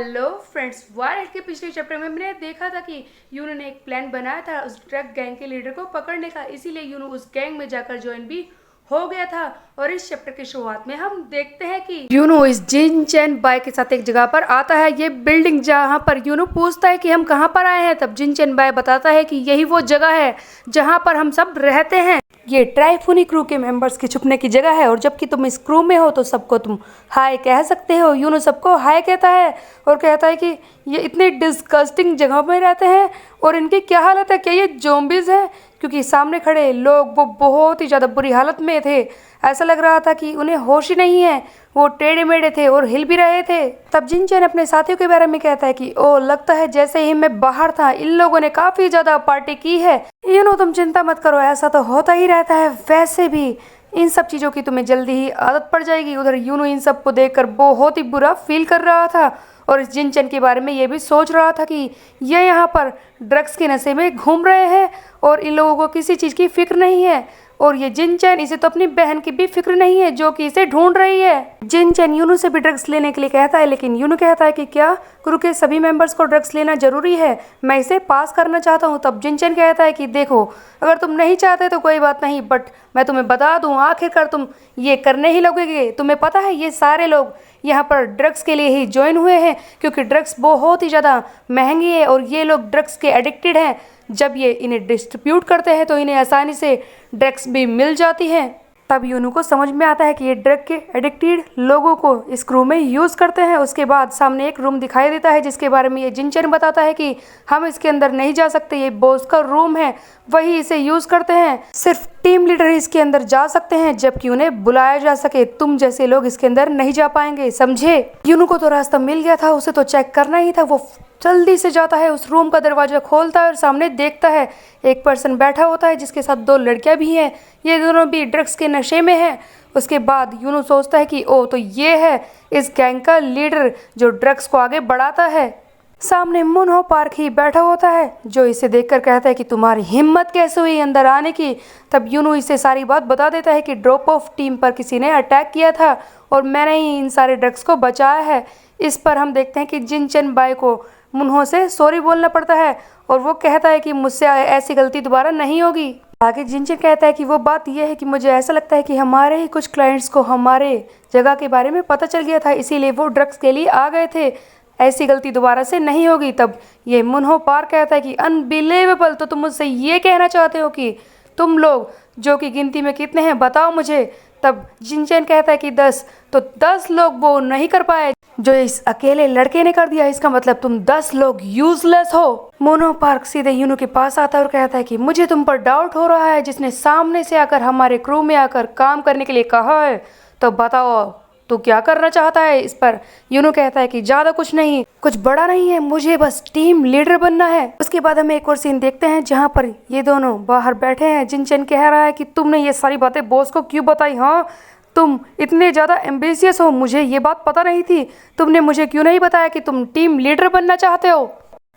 Hello friends, वार के पिछले chapter में हमने देखा था कि यूनो ने एक प्लान बनाया था उस ड्रग गैंग के लीडर को पकड़ने का। इसीलिए यूनो उस गैंग में जाकर ज्वाइन भी हो गया था। और इस चैप्टर की शुरुआत में हम देखते हैं कि यूनो इस जिन चैन बाय के साथ एक जगह पर आता है, ये बिल्डिंग, जहाँ पर यूनो पूछता है कि हम कहाँ पर आए हैं। तब जिन चैन बाय बताता है कि यही वो जगह है जहाँ पर हम सब रहते हैं। ये ट्राइफूनी क्रू के मेंबर्स की छुपने की जगह है और जबकि तुम इस क्रू में हो तो सबको तुम हाय कह सकते हो। यूनो सबको हाय कहता है और कहता है कि ये इतनी डिस्गस्टिंग जगह में रहते हैं और इनकी क्या हालत है, क्या ये ज़ॉम्बीज़ हैं? क्योंकि सामने खड़े लोग वो बहुत ही ज़्यादा बुरी हालत में थे। ऐसा लग रहा था कि उन्हें होश ही नहीं है, वो टेढ़े मेढ़े थे और हिल भी रहे थे। तब जिन चैन अपने साथियों के बारे में कहता है कि ओ, लगता है जैसे ही मैं बाहर था इन लोगों ने काफ़ी ज़्यादा पार्टी की है। तुम चिंता मत करो, ऐसा तो होता ही रहता है। वैसे भी इन सब चीज़ों की तुम्हें जल्दी ही आदत पड़ जाएगी। उधर यूनो इन सब को देखकर बहुत ही बुरा फील कर रहा था और इस जिनचैन के बारे में ये भी सोच रहा था कि ये यहाँ पर ड्रग्स के नशे में घूम रहे हैं और इन लोगों को किसी चीज़ की फिक्र नहीं है। और ये जिनचैन, इसे तो अपनी बहन की भी फिक्र नहीं है जो कि इसे ढूंढ रही है। जिनचैन यूनो से भी ड्रग्स लेने के लिए कहता है, लेकिन यूनो कहता है कि क्या क्रू के सभी मेंबर्स को ड्रग्स लेना जरूरी है? मैं इसे पास करना चाहता हूँ। तब जिनचैन कहता है कि देखो, अगर तुम नहीं चाहते तो कोई बात नहीं, बट मैं तुम्हें बता दूं आखिरकार तुम ये करने ही लगोगे। तुम्हें पता है ये सारे लोग यहाँ पर ड्रग्स के लिए ही ज्वाइन हुए हैं क्योंकि ड्रग्स बहुत ही ज़्यादा महंगी है और ये लोग ड्रग्स के एडिक्टेड हैं। जब ये इन्हें डिस्ट्रीब्यूट करते हैं तो इन्हें आसानी से ड्रग्स भी मिल जाती हैं। तब यूनो को समझ में आता है कि ये ड्रग के एडिक्टेड लोगों को इस क्रू में यूज़ करते हैं। उसके बाद सामने एक रूम दिखाई देता है जिसके बारे में ये जिनचैन बताता है कि हम इसके अंदर नहीं जा सकते, ये बॉस का रूम है, वही इसे यूज़ करते हैं। सिर्फ टीम लीडर ही इसके अंदर जा सकते हैं जबकि उन्हें बुलाया जा सके। तुम जैसे लोग इसके अंदर नहीं जा पाएंगे, समझे? यूनो को तो रास्ता मिल गया था, उसे तो चेक करना ही था। वो जल्दी से जाता है, उस रूम का दरवाजा खोलता है और सामने देखता है एक पर्सन बैठा होता है जिसके साथ दो लड़कियां भी हैं। ये दोनों भी ड्रग्स के नशे में हैं। उसके बाद यूनो सोचता है कि ओ, तो ये है इस गैंग का लीडर जो ड्रग्स को आगे बढ़ाता है। सामने मुनहो पार्क ही बैठा होता है जो इसे देखकर कहता है कि तुम्हारी हिम्मत कैसे हुई अंदर आने की। तब यूनो इसे सारी बात बता देता है कि ड्रॉप ऑफ टीम पर किसी ने अटैक किया था और मैंने ही इन सारे ड्रग्स को बचाया है। इस पर हम देखते हैं कि जिनचैन बाय को मुनहो से सॉरी बोलना पड़ता है और वो कहता है कि मुझसे ऐसी गलती दोबारा नहीं होगी। आगे जिनचैन कहता है कि वो बात यह है कि मुझे ऐसा लगता है कि हमारे ही कुछ क्लाइंट्स को हमारे जगह के बारे में पता चल गया था, इसीलिए वो ड्रग्स के लिए आ गए थे। ऐसी गलती दोबारा से नहीं होगी। तब ये मुनहो पार कहता है कि अनबिलीवेबल, तो तुम मुझसे ये कहना चाहते हो कि तुम लोग जो कि गिनती में कितने हैं बताओ मुझे। तब जिनचैन कहता है कि 10, तो 10 लोग वो नहीं कर पाए जो इस अकेले लड़के ने कर दिया, इसका मतलब तुम 10 लोग यूजलेस हो। मोनो पार्क सीधे यूनो के पास आता है और कहता है कि मुझे तुम पर डाउट हो रहा है, जिसने सामने से आकर हमारे क्रू में आकर काम करने के लिए कहा है, तो बताओ तू क्या करना चाहता है? इस पर यूनो कहता है कि ज़्यादा कुछ नहीं, कुछ बड़ा नहीं है, मुझे बस टीम लीडर बनना है। उसके बाद हमें एक और सीन देखते हैं जहाँ पर ये दोनों बाहर बैठे हैं। जिनचैन कह रहा है कि तुमने ये सारी बातें बॉस को क्यों बताई? हाँ, तुम इतने ज़्यादा एम्बिशियस हो, मुझे ये बात पता नहीं थी। तुमने मुझे क्यों नहीं बताया कि तुम टीम लीडर बनना चाहते हो?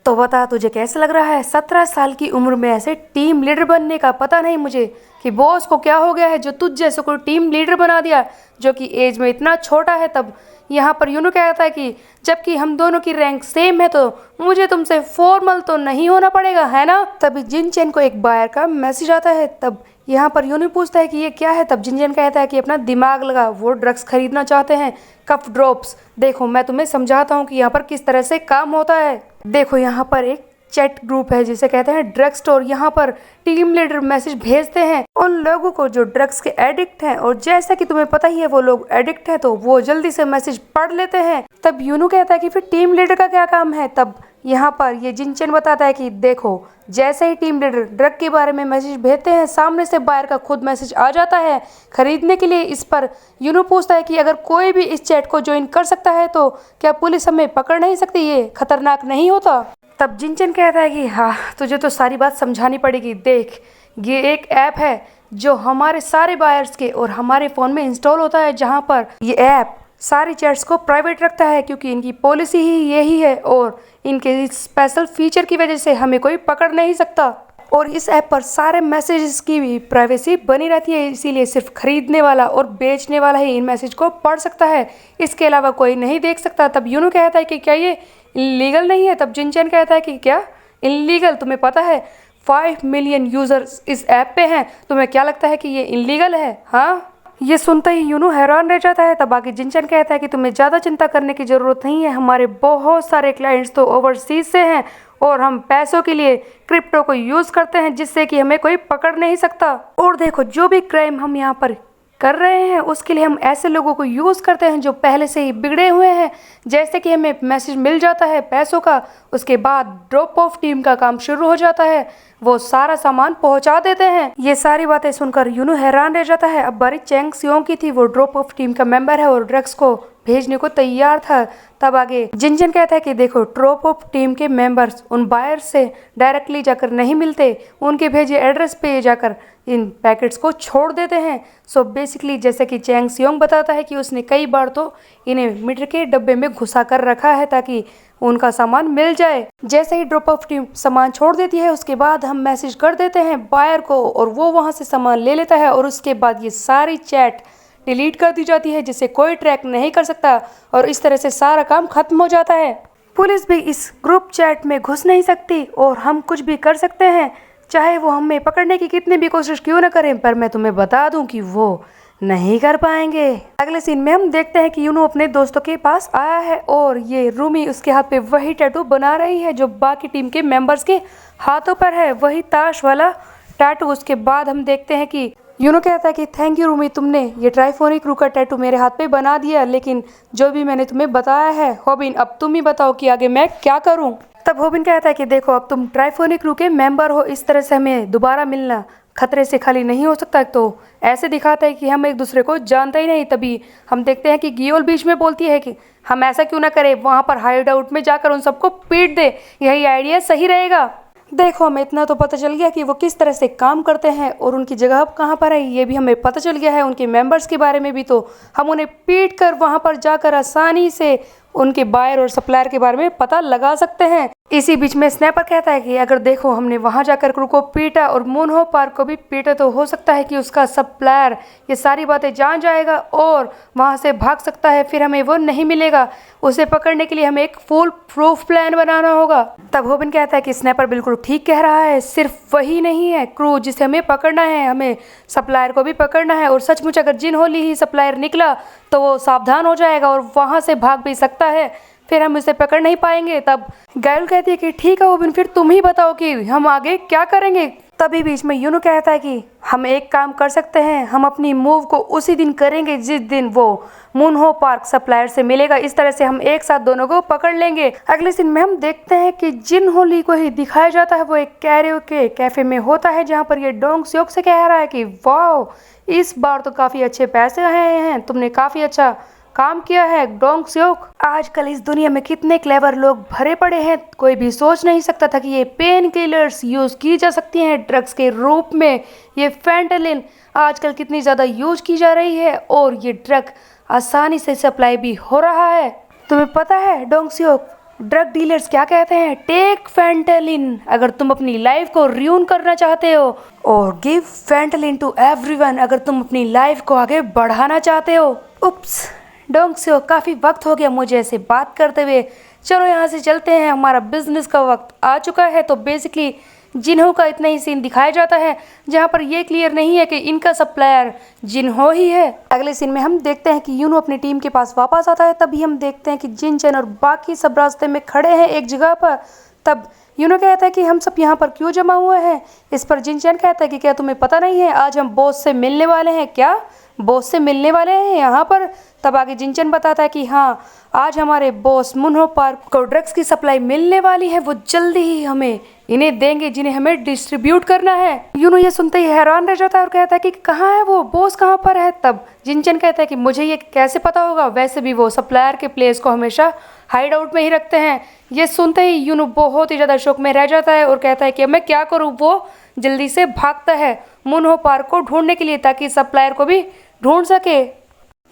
तो बता, तुझे कैसा लग रहा है 17 साल की उम्र में ऐसे टीम लीडर बनने का? पता नहीं मुझे कि बॉस को क्या हो गया है जो तुझ जैसे को टीम लीडर बना दिया जो कि एज में इतना छोटा है। तब यहाँ पर यूनो कहता है कि जबकि हम दोनों की रैंक सेम है तो मुझे तुमसे फॉर्मल तो नहीं होना पड़ेगा, है ना? तभी जिनचैन को एक बायर का मैसेज आता है। तब यहाँ पर यूनो पूछता है कि ये क्या है? तब जिनचैन कहता है कि अपना दिमाग लगा, वो ड्रग्स खरीदना चाहते हैं, कफ ड्रॉप्स। देखो, मैं तुम्हें समझाता हूँ कि यहाँ पर किस तरह से काम होता है। देखो, यहाँ पर एक चैट ग्रुप है जिसे कहते हैं ड्रग स्टोर। यहाँ पर टीम लीडर मैसेज भेजते हैं उन लोगों को जो ड्रग्स के एडिक्ट हैं और जैसा कि तुम्हें पता ही है वो लोग एडिक्ट हैं तो वो जल्दी से मैसेज पढ़ लेते हैं। तब यूनो कहता है कि फिर टीम लीडर का क्या काम है? तब यहाँ पर ये जिनचैन बताता है कि देखो, जैसे ही टीम लीडर ड्रग के बारे में मैसेज भेजते हैं सामने से बायर का खुद मैसेज आ जाता है खरीदने के लिए। इस पर यूनो पूछता है कि अगर कोई भी इस चैट को ज्वाइन कर सकता है तो क्या पुलिस हमें पकड़ नहीं सकती? ये खतरनाक नहीं होता? तब जिनचैन कहता है कि हाँ, तुझे तो सारी बात समझानी पड़ेगी। देख, ये एक ऐप है जो हमारे सारे बायर्स के और हमारे फ़ोन में इंस्टॉल होता है, जहाँ पर ये ऐप सारी चैट्स को प्राइवेट रखता है क्योंकि इनकी पॉलिसी ही यही है और इनके स्पेशल फीचर की वजह से हमें कोई पकड़ नहीं सकता। और इस ऐप पर सारे मैसेजेस की भी प्राइवेसी बनी रहती है, इसीलिए सिर्फ खरीदने वाला और बेचने वाला ही इन मैसेज को पढ़ सकता है, इसके अलावा कोई नहीं देख सकता। तब यूनू कहता है कि क्या ये इलीगल नहीं है? तब जिनचैन कहता है कि क्या इलीगल? तुम्हें पता है 5 मिलियन यूजर्स इस ऐप पे हैं, तुम्हें क्या लगता है कि ये इलीगल है? हाँ, ये सुनते ही यूनू हैरान रह जाता है। तब आगे जिनचैन कहता है कि तुम्हें ज़्यादा चिंता करने की ज़रूरत नहीं है, हमारे बहुत सारे क्लाइंट्स तो ओवरसीज से हैं और हम पैसों के लिए क्रिप्टो को यूज़ करते हैं, जिससे कि हमें कोई पकड़ नहीं सकता। और देखो, जो भी क्राइम हम यहाँ पर कर रहे हैं उसके लिए हम ऐसे लोगों को यूज़ करते हैं जो पहले से ही बिगड़े हुए हैं। जैसे कि हमें मैसेज मिल जाता है पैसों का, उसके बाद ड्रॉप ऑफ टीम का काम शुरू हो जाता है, वो सारा सामान पहुंचा देते हैं। ये सारी बातें सुनकर यूनू हैरान रह जाता है। अब बारी चैंग सियोंग की थी, वो ड्रॉप ऑफ टीम का मेंबर है और ड्रग्स को भेजने को तैयार था। तब आगे जिनचैन कहता है कि देखो, ड्रॉप ऑफ टीम के मेंबर्स उन बायर्स से डायरेक्टली जाकर नहीं मिलते, उनके भेजे एड्रेस पे जाकर इन पैकेट्स को छोड़ देते हैं। सो बेसिकली जैसे कि चैंग सियोंग बताता है कि उसने कई बार तो इन्हें मीटर के डब्बे में घुसा कर रखा है ताकि उनका सामान मिल जाए। जैसे ही ड्रॉप ऑफ टीम सामान छोड़ देती है, उसके बाद हम मैसेज कर देते हैं बायर को और वो वहाँ से सामान ले लेता है और उसके बाद ये सारी चैट डिलीट कर दी जाती है, जिससे कोई ट्रैक नहीं कर सकता और इस तरह से सारा काम खत्म हो जाता है। पुलिस भी इस ग्रुप चैट में घुस नहीं सकती और हम कुछ भी कर सकते हैं, चाहे वो हमें पकड़ने की कितनी भी कोशिश क्यों न करें, पर मैं तुम्हें बता दूं कि वो नहीं कर पाएंगे। अगले सीन में हम देखते हैं कि यूनू अपने दोस्तों के पास आया है और ये रूमी उसके हाथ पे वही टैटू बना रही है जो बाकी टीम के मेंबर्स के हाथों पर है, वही ताश वाला टैटू। उसके बाद हम देखते हैं कि यूनू कहता है कि थैंक यू रूमी, तुमने ये ट्राइफोनिक क्रू का टैटू मेरे हाथ पे बना दिया, लेकिन जो भी मैंने तुम्हें बताया है, होबिन अब तुम ही बताओ कि आगे मैं क्या करूं। तब होबिन कहता है कि देखो, अब तुम ट्राइफोनिक क्रू के मेंबर हो, इस तरह से हमें दोबारा मिलना खतरे से खाली नहीं हो सकता। तो ऐसे दिखाता है कि हम एक दूसरे को जानते ही नहीं। तभी हम देखते हैं कि गियोल बीच में बोलती है कि हम ऐसा क्यों ना करें, वहाँ पर हाइड आउट में जाकर उन सबको पीट दे, यही आइडिया सही रहेगा। देखो, हमें इतना तो पता चल गया कि वो किस तरह से काम करते हैं और उनकी जगह कहाँ पर है, ये भी हमें पता चल गया है। उनके मेंबर्स के बारे में भी तो हम उन्हें पीट कर वहाँ पर जाकर आसानी से उनके बायर और सप्लायर के बारे में पता लगा सकते हैं। इसी बीच में स्नैपर कहता है कि अगर देखो, हमने वहां जाकर क्रू को पीटा और मूनहो पार्क को भी पीटा, तो हो सकता है कि उसका सप्लायर ये सारी बातें जान जाएगा और वहां से भाग सकता है, फिर हमें वो नहीं मिलेगा। उसे पकड़ने के लिए हमें एक फुल प्रूफ प्लान बनाना होगा। तब होबिन कहता है कि स्नैपर बिल्कुल ठीक कह रहा है, सिर्फ वही नहीं है क्रू जिसे हमें पकड़ना है, हमें सप्लायर को भी पकड़ना है। और सचमुच अगर जिन होली ही सप्लायर निकला तो वो सावधान हो जाएगा और वहां से भाग भी सकता है, फिर हम उसे पकड़ नहीं पाएंगे। तब गायल कहती है कि ठीक है होबिन, फिर तुम ही बताओ कि हम आगे क्या करेंगे। तभी बीच में यूनू कहता है कि हम एक काम कर सकते हैं, हम अपनी मूव को उसी दिन करेंगे जिस दिन वो मूनहो पार्क सप्लायर से मिलेगा, इस तरह से हम एक साथ दोनों को पकड़ लेंगे। अगले सीन में हम देखते हैं कि जिन होली को ही दिखाया जाता है, वो एक कैरियोके कैफे में होता है, जहाँ पर ये डोंग स्योक से कह रहा है कि वाह, इस बार तो काफी अच्छे पैसे आए हैं, तुमने काफी अच्छा काम किया है डोंग स्योक। आजकल इस दुनिया में कितने क्लेवर लोग भरे पड़े हैं, कोई भी सोच नहीं सकता था कि ये पेन किलर्स यूज की जा सकती हैं ड्रग्स के रूप में। ये फेंटानिल आजकल कितनी ज्यादा यूज की जा रही है और ये ड्रग आसानी से सप्लाई भी हो रहा है। तुम्हें पता है डोंग स्योक, ड्रग डीलर्स क्या कहते हैं? टेक फेंटानिल अगर तुम अपनी लाइफ को रियून करना चाहते हो, और गिव फेंटानिल टू एवरीवन अगर तुम अपनी लाइफ को आगे बढ़ाना चाहते हो। उप्स डोंग स्योक, काफ़ी वक्त हो गया मुझे ऐसे बात करते हुए, चलो यहाँ से चलते हैं, हमारा बिजनेस का वक्त आ चुका है। तो बेसिकली जिन्हो का इतना ही सीन दिखाया जाता है, जहाँ पर ये क्लियर नहीं है कि इनका सप्लायर जिन्हो ही है। अगले सीन में हम देखते हैं कि यूनू अपनी टीम के पास वापस आता है। तभी हम देखते हैं कि जिनचैन और बाकी सब रास्ते में खड़े हैं एक जगह पर। तब यूनू कहता है कि हम सब यहाँ पर क्यों जमा हुए हैं। इस पर जिनचैन कहता है कि क्या तुम्हें पता नहीं है, आज हम बॉस से मिलने वाले हैं। क्या बॉस से मिलने वाले हैं यहाँ पर? तब आगे जिनचैन बताता है कि हाँ, आज हमारे बॉस मूनहो पार्क को ड्रग्स की सप्लाई मिलने वाली है, वो जल्दी ही हमें इन्हें देंगे जिन्हें हमें डिस्ट्रीब्यूट करना है। यूनू ये सुनते ही हैरान रह जाता है और कहता है कि कहाँ है वो, बॉस कहाँ पर है। तब जिनचैन कहता है कि मुझे ये कैसे पता होगा, वैसे भी वो सप्लायर के प्लेस को हमेशा हाइड आउट में ही रखते हैं। ये सुनते ही यूनू बहुत ही ज़्यादा शौक में रह जाता है और कहता है कि मैं क्या करूँ। वो जल्दी से भागता है मूनहो पार्क को ढूंढने के लिए ताकि सप्लायर को भी ढूंढ सके।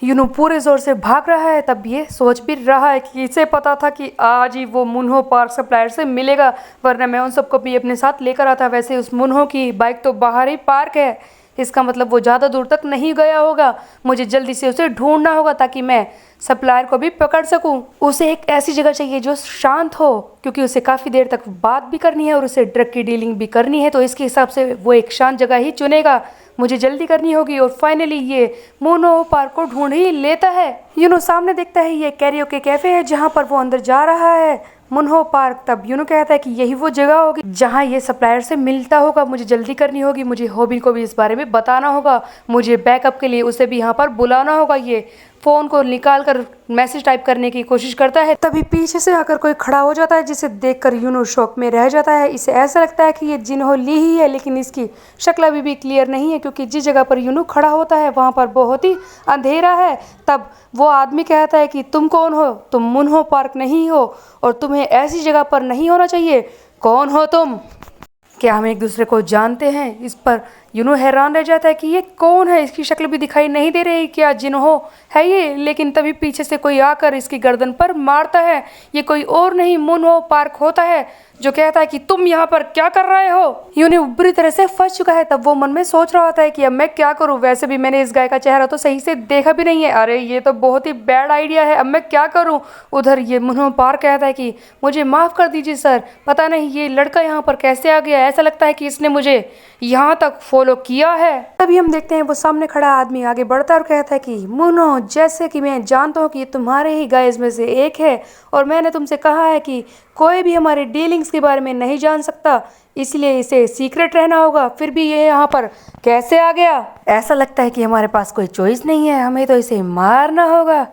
यूनू पूरे जोर से भाग रहा है। तब ये सोच भी रहा है कि इसे पता था कि आज ही वो मुन्हो पार्क सप्लायर से मिलेगा, वरना मैं उन सबको भी अपने साथ लेकर आता। वैसे उस मुन्हो की बाइक तो बाहर ही पार्क है, इसका मतलब वो ज़्यादा दूर तक नहीं गया होगा। मुझे जल्दी से उसे ढूंढना होगा ताकि मैं सप्लायर को भी पकड़ सकूं। उसे एक ऐसी जगह चाहिए जो शांत हो, क्योंकि उसे काफ़ी देर तक बात भी करनी है और उसे ड्रग की डीलिंग भी करनी है, तो इसके हिसाब से वो एक शांत जगह ही चुनेगा। मुझे जल्दी करनी होगी। और फाइनली ये मोनो पार्क को ढूंढ ही लेता है। यूनो सामने देखता है ये कैरियोके कैफे है जहाँ पर वो अंदर जा रहा है, मुन्हो पार्क। तब यूनो कहता है कि यही वो जगह होगी जहाँ ये सप्लायर से मिलता होगा। मुझे जल्दी करनी होगी, मुझे हॉबिन को भी इस बारे में बताना होगा, मुझे बैकअप के लिए उसे भी यहाँ पर बुलाना होगा। ये फ़ोन को निकाल कर मैसेज टाइप करने की कोशिश करता है, तभी पीछे से आकर कोई खड़ा हो जाता है जिसे देखकर यूनो शॉक में रह जाता है। इसे ऐसा लगता है कि ये जिन्हो ली ही है, लेकिन इसकी शक्ल अभी भी क्लियर नहीं है क्योंकि जिस जगह पर यूनो खड़ा होता है वहाँ पर बहुत ही अंधेरा है। तब वो आदमी कहता है कि तुम कौन हो? तुम मुन्हो पार्क नहीं हो और तुम्हें ऐसी जगह पर नहीं होना चाहिए। कौन हो तुम? क्या हम एक दूसरे को जानते हैं? इस पर यूनो हैरान रह जाता है कि ये कौन है, इसकी शक्ल भी दिखाई नहीं दे रही, क्या जिन्हो है ये? लेकिन तभी पीछे से कोई आकर इसकी गर्दन पर मारता है। ये कोई और नहीं मुन्हो पार्क होता है, जो कहता है कि तुम यहाँ पर क्या कर रहे हो? यूनो बुरी तरह से फंस चुका है। तब वो मन में सोच रहा होता है कि अब मैं क्या करूँ, वैसे भी मैंने इस गाय का चेहरा तो सही से देखा भी नहीं है। अरे ये तो बहुत ही बैड आइडिया है, अब मैं क्या करूँ? उधर ये मुन्हो पार्क कहता है कि मुझे माफ़ कर दीजिए सर, पता नहीं ये लड़का यहाँ पर कैसे आ गया, ऐसा लगता है कि इसने मुझे यहाँ तक फॉलो किया है। तभी हम देखते हैं वो सामने खड़ा आदमी आगे बढ़ता है और कहता है कि मुन्हो, जैसे कि मैं जानता हूँ कि ये तुम्हारे ही गाइज में से एक है और मैंने तुमसे कहा है कि कोई भी हमारे डीलिंग्स के बारे में नहीं जान सकता, इसलिए इसे सीक्रेट रहना होगा। फिर भी ये यहाँ पर कैसे आ गया? ऐसा लगता है कि हमारे पास कोई चॉइस नहीं है, हमें तो इसे मारना होगा।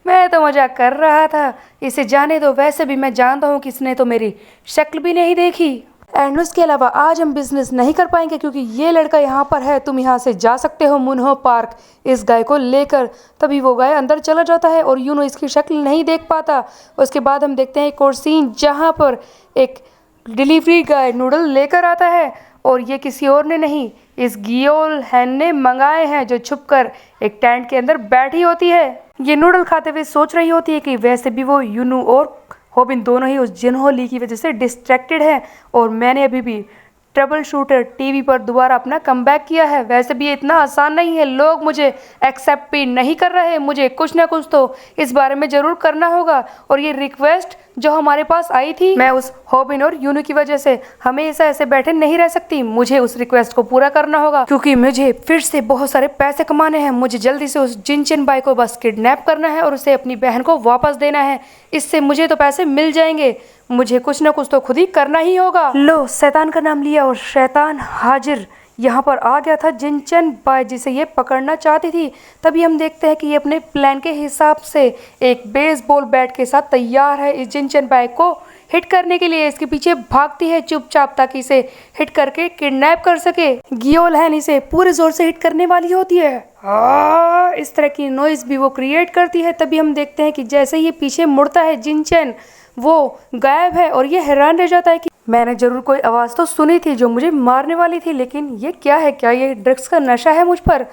मैं तो मजाक कर रहा था, इसे जाने दो, वैसे भी मैं जानता हूँ कि इसने तो मेरी शक्ल भी नहीं देखी। एंड उसके अलावा आज हम बिजनेस नहीं कर पाएंगे क्योंकि ये लड़का यहाँ पर है, तुम यहाँ से जा सकते हो मुन्हो पार्क इस गाय को लेकर। तभी वो गाय अंदर चला जाता है और यूनो इसकी शक्ल नहीं देख पाता। उसके बाद हम देखते हैं एक और सीन जहाँ पर एक डिलीवरी गाय नूडल लेकर आता है और ये किसी और ने नहीं, इस गियोल हैन ने मंगाए हैं, जो छुपकर एक टेंट के अंदर बैठी होती है। ये नूडल खाते हुए सोच रही होती है कि वैसे भी वो यूनो और हॉबिन दोनों ही उस जिन्हो ली की वजह से डिस्ट्रैक्टेड है और मैंने अभी भी ट्रबल शूटर टीवी पर दोबारा अपना कमबैक किया है। वैसे भी ये इतना आसान नहीं है, लोग मुझे एक्सेप्ट भी नहीं कर रहे, मुझे कुछ ना कुछ तो इस बारे में ज़रूर करना होगा। और ये रिक्वेस्ट जो हमारे पास आई थी, मैं उस हॉबिन और यूनो की वजह से हमेशा ऐसे बैठे नहीं रह सकती, मुझे उस रिक्वेस्ट को पूरा करना होगा क्योंकि मुझे फिर से बहुत सारे पैसे कमाने हैं। मुझे जल्दी से उस जिनचेन बाई को बस किडनैप करना है और उसे अपनी बहन को वापस देना है, इससे मुझे तो पैसे मिल जाएंगे। मुझे कुछ ना कुछ तो खुद ही करना ही होगा। लो, शैतान का नाम लिया और शैतान हाजिर यहाँ पर आ गया था जिनचेन बाय, जिसे ये पकड़ना चाहती थी। तभी हम देखते हैं कि ये अपने प्लान के हिसाब से एक बेसबॉल बैट के साथ तैयार है इस जिनचेन बाय को हिट करने के लिए। इसके पीछे भागती है चुपचाप ताकि इसे हिट करके किडनैप कर सके। गियोल हैन इसे पूरे जोर से हिट करने वाली होती है, इस तरह की नॉइज भी वो क्रिएट करती है। तभी हम देखते हैं कि जैसे ये पीछे मुड़ता है जिनचेन, वो गायब है और ये हैरान रह जाता है कि मैंने जरूर कोई आवाज़ तो सुनी थी जो मुझे मारने वाली थी, लेकिन ये क्या है? क्या ये ड्रग्स का नशा है मुझ पर?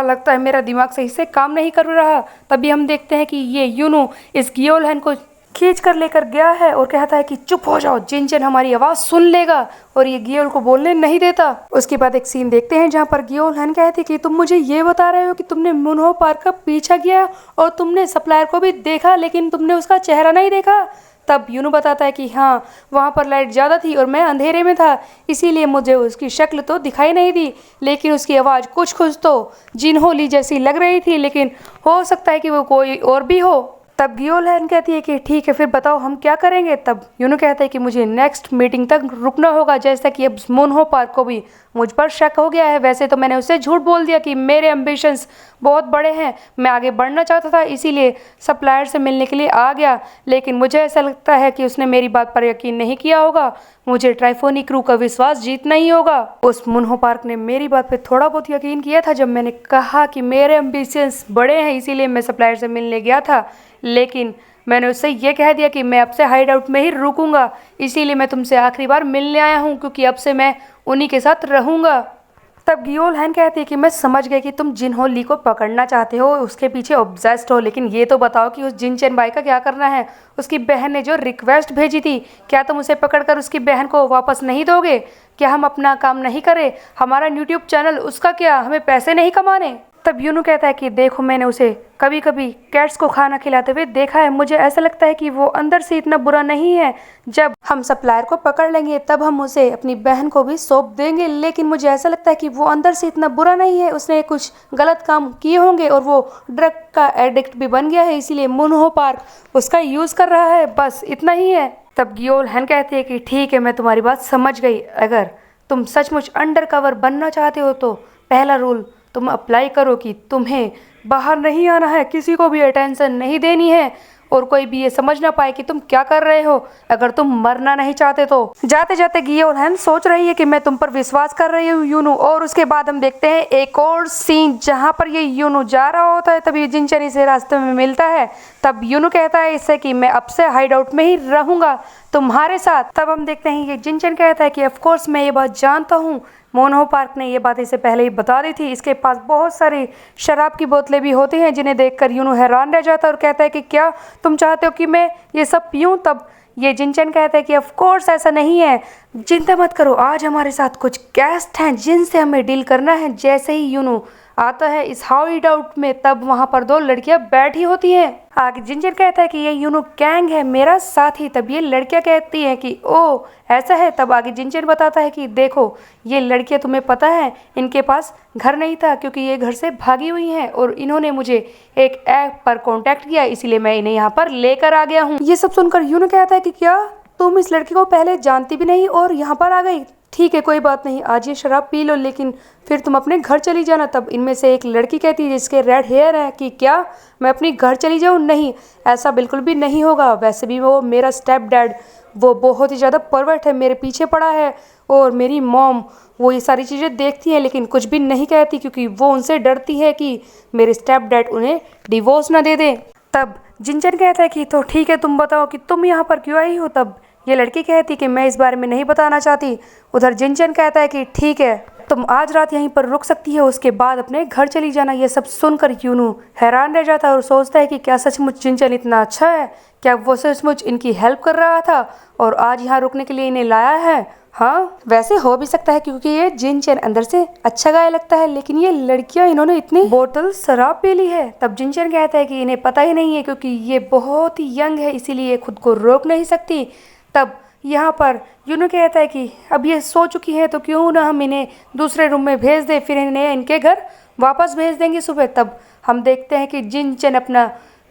लगता है मेरा दिमाग सही से काम नहीं कर रहा। तभी हम देखते हैं कि ये यूनो इस गियोल हैन को खींच कर लेकर गया है और कहता है कि चुप हो जाओ, जिनचेन हमारी आवाज़ सुन लेगा, और ये गियोल को बोलने नहीं देता। उसके बाद एक सीन देखते हैं जहाँ पर गियोल हैन कहती कि तुम मुझे ये बता रहे हो कि तुमने मुन्हो पार्क का पीछा किया और तुमने सप्लायर को भी देखा, लेकिन तुमने उसका चेहरा नहीं देखा। तब यूनो बताता है कि हाँ, वहाँ पर लाइट ज़्यादा थी और मैं अंधेरे में था, इसीलिए मुझे उसकी शक्ल तो दिखाई नहीं दी, लेकिन उसकी आवाज़ कुछ कुछ तो जिन्हो ली जैसी लग रही थी, लेकिन हो सकता है कि वो कोई और भी हो। तब गियोल हैन कहती है कि ठीक है, फिर बताओ हम क्या करेंगे। तब यूनो कहता है कि मुझे नेक्स्ट मीटिंग तक रुकना होगा, जैसा कि अब मुन्हो पार्क को भी मुझ पर शक हो गया है। वैसे तो मैंने उससे झूठ बोल दिया कि मेरे एम्बिशंस बहुत बड़े हैं, मैं आगे बढ़ना चाहता था, इसीलिए सप्लायर से मिलने के लिए आ गया, लेकिन मुझे ऐसा लगता है कि उसने मेरी बात पर यकीन नहीं किया होगा। मुझे ट्राइफोनी क्रू का विश्वास जीतना ही होगा। उस मुन्हो पार्क ने मेरी बात पे थोड़ा बहुत यकीन किया था जब मैंने कहा कि मेरे एम्बिशंस बड़े हैं, इसीलिए मैं सप्लायर से मिलने गया था, लेकिन मैंने उससे ये कह दिया कि मैं अब से हाइड आउट में ही रुकूंगा, इसीलिए मैं तुमसे आखिरी बार मिलने आया हूँ, क्योंकि अब से मैं उन्हीं के साथ रहूँगा। तब गियोल हैन कहती है कि मैं समझ गई कि तुम जिन हो ली को पकड़ना चाहते हो, उसके पीछे ऑब्सेस्ड हो, लेकिन ये तो बताओ कि उस जिन चेन बाई का क्या करना है। उसकी बहन ने जो रिक्वेस्ट भेजी थी, क्या तुम उसे पकड़कर उसकी बहन को वापस नहीं दोगे? क्या हम अपना काम नहीं करें? हमारा यूट्यूब चैनल, उसका क्या, हमें पैसे नहीं कमाने? तब यूनू कहता है कि देखो, मैंने उसे कभी कभी कैट्स को खाना खिलाते हुए देखा है, मुझे ऐसा लगता है कि वो अंदर से इतना बुरा नहीं है। जब हम सप्लायर को पकड़ लेंगे तब हम उसे अपनी बहन को भी सौंप देंगे, लेकिन मुझे ऐसा लगता है कि वो अंदर से इतना बुरा नहीं है। उसने कुछ गलत काम किए होंगे और वो ड्रग का एडिक्ट भी बन गया है, इसीलिए मुनहो पार्क उसका यूज कर रहा है, बस इतना ही है। तब गियोल हैन कहती है कि ठीक है, मैं तुम्हारी बात समझ गई। अगर तुम सचमुच अंडर कवर बनना चाहते हो तो पहला रूल तुम अप्लाई करो कि तुम्हें बाहर नहीं आना है, किसी को भी अटेंशन नहीं देनी है और कोई भी ये समझ ना पाए कि तुम क्या कर रहे हो, अगर तुम मरना नहीं चाहते तो। जाते जाते गियोल हैन सोच रही है कि मैं तुम पर विश्वास कर रही हूँ यूनू, और उसके बाद हम देखते हैं एक और सीन जहाँ पर ये यूनू जा रहा होता है। तब ये जिनचन इसे रास्ते में मिलता है। तब यूनू कहता है इससे कि मैं अब से हाइड आउट में ही रहूंगा तुम्हारे साथ। तब हम देखते हैं ये जिनचन कहता है कि ऑफ कोर्स मैं ये बात जानता हूँ, मोनहो पार्क ने ये बात इसे पहले ही बता दी थी। इसके पास बहुत सारी शराब की बोतलें भी होती हैं, जिन्हें देखकर यूनू हैरान रह जाता है और कहता है कि क्या तुम चाहते हो कि मैं ये सब पीऊं? तब ये जिनचन कहता है कि ऑफ कोर्स ऐसा नहीं है, चिंता मत करो, आज हमारे साथ कुछ गेस्ट हैं जिनसे हमें डील करना है। जैसे ही यूनू आता है इस हाइड आउट में, तब वहाँ पर दो लड़कियां बैठी होती हैं। आगे जिंजर कहता है कि ये यूनू गैंग है, मेरा साथी। तब ये लड़कियां कहती हैं कि ओ ऐसा है। तब आगे जिंजर बताता है कि देखो, ये लड़कियां, तुम्हें पता है इनके पास घर नहीं था क्योंकि ये घर से भागी हुई हैं और इन्होंने मुझे एक ऐप पर कांटेक्ट किया, इसीलिए मैं इन्हें यहाँ पर लेकर आ गया हूँ। ये सब सुनकर यूनू कहता है कि क्या तुम इस लड़की को पहले जानती भी नहीं और यहाँ पर आ गई? ठीक है, कोई बात नहीं, आज ये शराब पी लो, लेकिन फिर तुम अपने घर चली जाना। तब इनमें से एक लड़की कहती है जिसके रेड हेयर है कि क्या मैं अपनी घर चली जाऊँ? नहीं, ऐसा बिल्कुल भी नहीं होगा। वैसे भी वो मेरा स्टेप डैड, वो बहुत ही ज़्यादा परवर्ट है, मेरे पीछे पड़ा है, और मेरी मॉम वो ये सारी चीज़ें देखती है लेकिन कुछ भी नहीं कहती क्योंकि वो उनसे डरती है कि मेरे स्टेप डैड उन्हें डिवोर्स ना दे दें। तब जिंजर कहता है कि तो ठीक है, तुम बताओ कि तुम यहाँ पर क्यों आई हो? तब ये लड़की कहती कि मैं इस बारे में नहीं बताना चाहती। उधर जिनचन कहता है कि ठीक है, तुम आज रात यहीं पर रुक सकती है, उसके बाद अपने घर चली जाना। ये सब सुनकर यूनू हैरान रह जाता है और सोचता है कि क्या सचमुच जिनचन इतना अच्छा है? क्या वो सचमुच इनकी हेल्प कर रहा था और आज यहाँ रुकने के लिए इन्हें लाया है? हाँ, वैसे हो भी सकता है क्योंकि ये जिनचन अंदर से अच्छा गाय लगता है, लेकिन ये लड़कियां, इन्होंने इतनी बोतल शराब पी ली है। तब जिनचन कहता है कि इन्हें पता ही नहीं है क्योंकि ये बहुत ही यंग है, इसीलिए खुद को रोक नहीं सकती। तब यहाँ पर यूनू कहता है कि अब ये सो चुकी है तो क्यों ना हम इन्हें दूसरे रूम में भेज दें, फिर इन्हें इनके घर वापस भेज देंगे सुबह। तब हम देखते हैं कि जिनचन अपना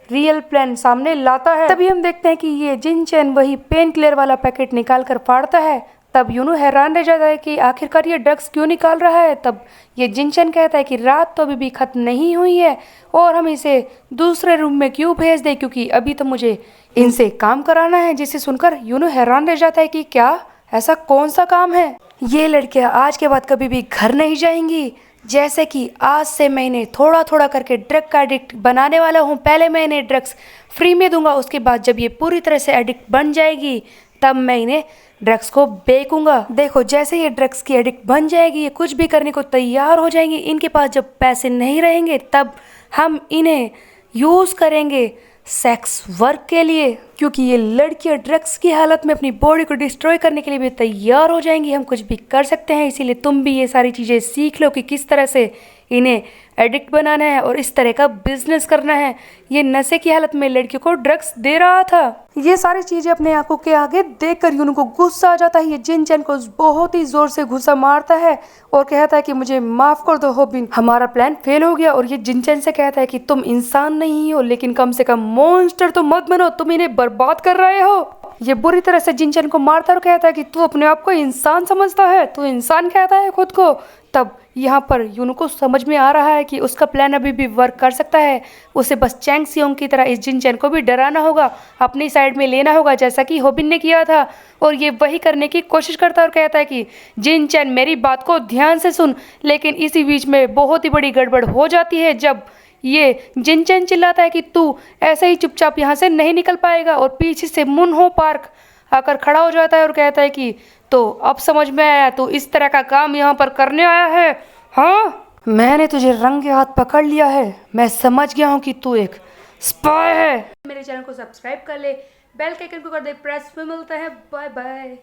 रियल प्लान सामने लाता है। तभी हम देखते हैं कि ये जिनचन वही पेन किलर वाला पैकेट निकाल कर फाड़ता है। तब यूनू हैरान रह जाता है कि आखिरकार ये ड्रग्स क्यों निकाल रहा है। तब ये जिनचन कहता है कि रात तो अभी भी खत्म नहीं हुई है और हम इसे दूसरे रूम में क्यों भेज दें, क्योंकि अभी तो मुझे इनसे काम कराना है। जिसे सुनकर यूनू हैरान रह जाता है कि क्या ऐसा कौन सा काम है? ये लड़कियां आज के बाद कभी भी घर नहीं जाएंगी। जैसे कि आज से मैं इन्हें थोड़ा थोड़ा करके ड्रग का एडिक्ट बनाने वाला हूँ। पहले मैं इन्हें ड्रग्स फ्री में दूंगा, उसके बाद जब ये पूरी तरह से एडिक्ट बन जाएगी तब मैं इन्हें ड्रग्स को बेचूंगा। देखो, जैसे ये ड्रग्स की एडिक्ट बन जाएगी, ये कुछ भी करने को तैयार हो जाएंगी। इनके पास जब पैसे नहीं रहेंगे तब हम इन्हें यूज़ करेंगे सेक्स वर्क के लिए, क्योंकि ये लड़कियां ड्रग्स की हालत में अपनी बॉडी को डिस्ट्रॉय करने के लिए भी तैयार हो जाएंगी। हम कुछ भी कर सकते हैं, इसीलिए तुम भी ये सारी चीज़ें सीख लो कि किस तरह से इन्हें एडिक्ट बनाना है और इस तरह का बिजनेस करना है। ये नशे की हालत में लड़कियों को ड्रग्स दे रहा था। ये सारी चीजें अपने आंखों के आगे देखकर यूनू को गुस्सा आ जाता है। ये जिनचन को बहुत ही जोर से गुस्सा मारता है और कहता है कि मुझे माफ कर दो होबिन, हमारा प्लान फेल हो गया। और ये जिनचन से कहता है कि तुम इंसान नहीं हो, लेकिन कम से कम मॉन्स्टर तो मत बनो, तुम इन्हें बर्बाद कर रहे हो। ये बुरी तरह से जिनचन को मारता और कहता है कि तू अपने आप को इंसान समझता है, तू इंसान कहता है खुद को। तब यहाँ पर यूनू को समझ में आ रहा है कि उसका प्लान अभी भी वर्क कर सकता है। उसे बस चैंग सियोंग की तरह इस जिनचन को भी डराना होगा, अपनी साइड में लेना होगा, जैसा कि होबिन ने किया था। और ये वही करने की कोशिश करता है और कहता है कि जिनचन मेरी बात को ध्यान से सुन। लेकिन इसी बीच में बहुत ही बड़ी गड़बड़ हो जाती है जब ये जिनचन चिल्लाता है कि तू ऐसे ही चुपचाप यहाँ से नहीं निकल पाएगा। और पीछे से मुनहो पार्क आकर खड़ा हो जाता है और कहता है कि तो अब समझ में आया, तू इस तरह का काम यहाँ पर करने आया है। हाँ, मैंने तुझे रंगे हाथ पकड़ लिया है। मैं समझ गया हूँ कि तू एक स्पाई है। मेरे चैनल को सब्सक्राइब कर ले, बेल के आइकन को कर दे प्रेस। फिर मिलते हैं, बाय बाय।